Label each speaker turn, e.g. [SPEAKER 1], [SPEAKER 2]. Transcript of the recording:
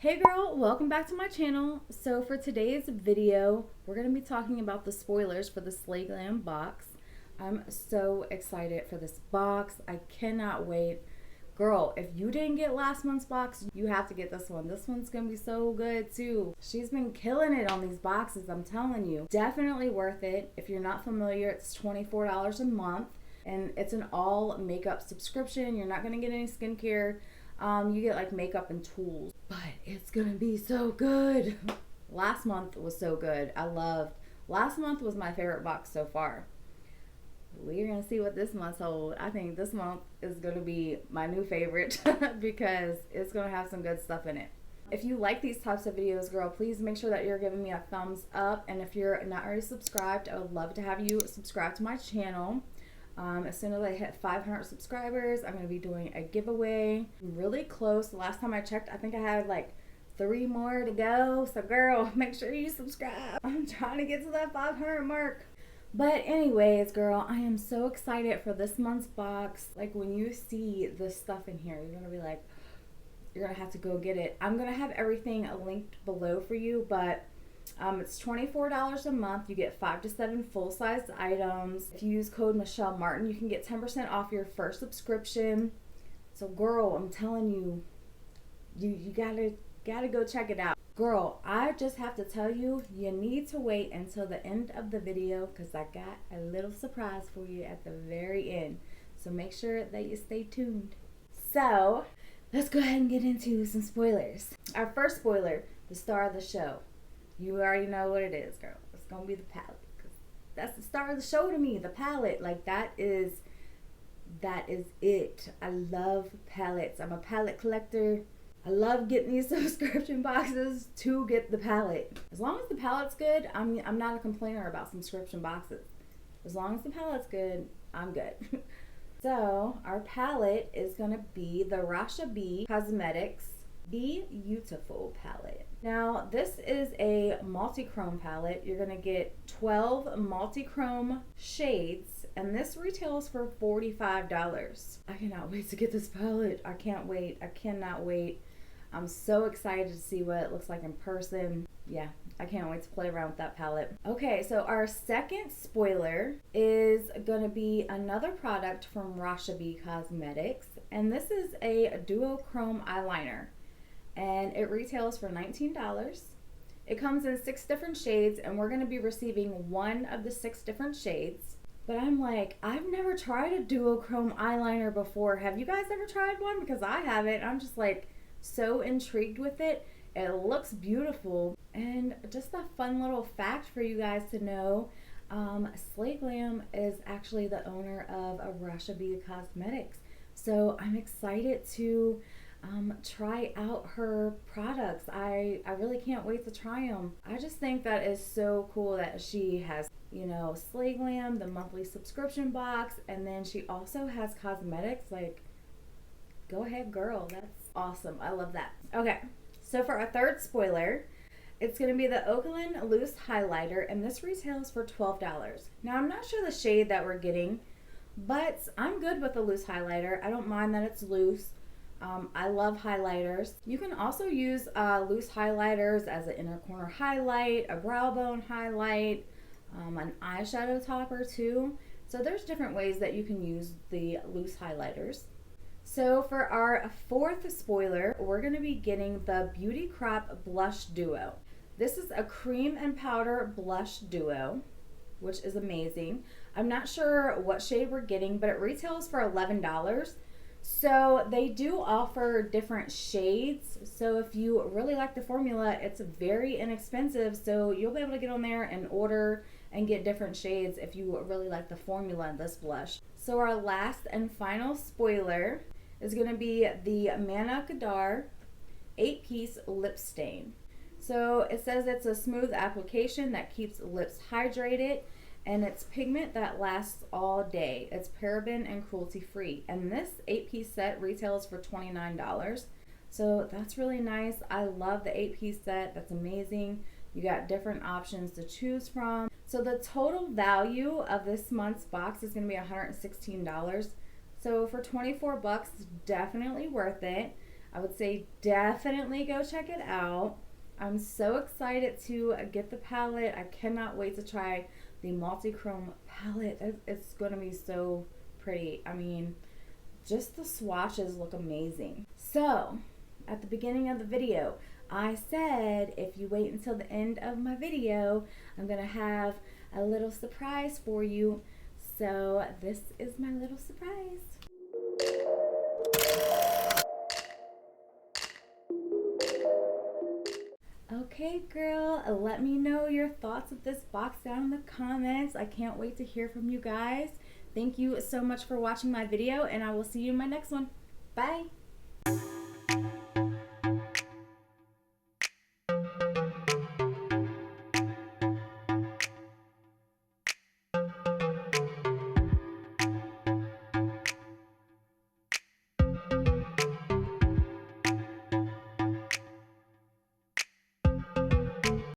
[SPEAKER 1] Hey girl, welcome back to my channel. So for today's video, we're going to be talking about the spoilers for the Slay Glam box. I'm so excited for this box. I cannot wait. Girl, if you didn't get last month's box, you have to get this one. This one's going to be so good too. She's been killing it on these boxes, I'm telling you. Definitely worth it. If you're not familiar, it's $24 a month and it's an all makeup subscription. You're not going to get any skincare. You get like makeup and tools, but it's gonna be so good. Last month was so good. Last month was my favorite box so far. We're gonna see what this month's hold. I think this month is gonna be my new favorite because it's gonna have some good stuff in it. If you like these types of videos, girl, please make sure that you're giving me a thumbs up. And if you're not already subscribed, I would love to have you subscribe to my channel. As soon as I hit 500 subscribers, I'm going to be doing a giveaway. Really close. The last time I checked, I think I had like 3 more to go. So girl, make sure you subscribe. I'm trying to get to that 500 mark. But anyways, girl, I am so excited for this month's box. Like when you see the stuff in here, you're going to be like, you're going to have to go get it. I'm going to have everything linked below for you, but it's $24 a month. You get 5 to 7 full-size items. If you use code Michelle Martin, you can get 10% off your first subscription. So girl, I'm telling you, you gotta go check it out. Girl, I just have to tell you, you need to wait until the end of the video because I got a little surprise for you at the very end. So make sure that you stay tuned. So let's go ahead and get into some spoilers. Our first spoiler, the star of the show. You already know what it is, girl. It's going to be the palette. That's the star of the show to me, the palette. Like, that is it. I love palettes. I'm a palette collector. I love getting these subscription boxes to get the palette. As long as the palette's good, I'm not a complainer about subscription boxes. As long as the palette's good, I'm good. So, our palette is going to be the Rasha B Cosmetics Be Beautiful palette. Now, this is a multi-chrome palette. You're going to get 12 multi-chrome shades, and this retails for $45. I cannot wait to get this palette. I can't wait. I cannot wait. I'm so excited to see what it looks like in person. Yeah, I can't wait to play around with that palette. Okay, so our second spoiler is going to be another product from Rasha B Cosmetics, and this is a duochrome eyeliner. And it retails for $19. It comes in 6 different shades, and we're going to be receiving 1 of the 6 different shades. But I'm like, I've never tried a duochrome eyeliner before. Have you guys ever tried one? Because I haven't. I'm just like so intrigued with it. It looks beautiful. And just a fun little fact for you guys to know, Slay Glam is actually the owner of Rasha B Cosmetics. So I'm excited to try out her products. I really can't wait to try them. I just think that is so cool that she has, you know, Slay Glam, the monthly subscription box, and then she also has cosmetics. Like, go ahead, girl. That's awesome. I love that. Okay, so for our third spoiler, it's going to be the Oakland Loose Highlighter, and this retails for $12. Now, I'm not sure the shade that we're getting, but I'm good with the loose highlighter. I don't mind that it's loose. I love highlighters. You can also use loose highlighters as an inner corner highlight, a brow bone highlight, an eyeshadow topper too. So there's different ways that you can use the loose highlighters. So for our fourth spoiler, we're going to be getting the Beauty Crop Blush Duo. This is a cream and powder blush duo, which is amazing. I'm not sure what shade we're getting, but it retails for $11. So they do offer different shades. So if you really like the formula, it's very inexpensive. So you'll be able to get on there and order and get different shades if you really like the formula in this blush. So our last and final spoiler is going to be the Manna Kadar 8-piece lip stain. So it says it's a smooth application that keeps lips hydrated, and it's pigment that lasts all day. It's paraben and cruelty free. And this 8-piece set retails for $29. So that's really nice. I love the 8-piece set. That's amazing. You got different options to choose from. So the total value of this month's box is going to be $116. So for $24, definitely worth it. I would say definitely go check it out. I'm so excited to get the palette. I cannot wait to try the multi-chrome palette. It's going to be so pretty. I mean, just the swatches look amazing. So, at the beginning of the video, I said if you wait until the end of my video, I'm going to have a little surprise for you. So, this is my little surprise. Okay, girl, let me know your thoughts of this box down in the comments. I can't wait to hear from you guys. Thank you so much for watching my video, and I will see you in my next one. Bye.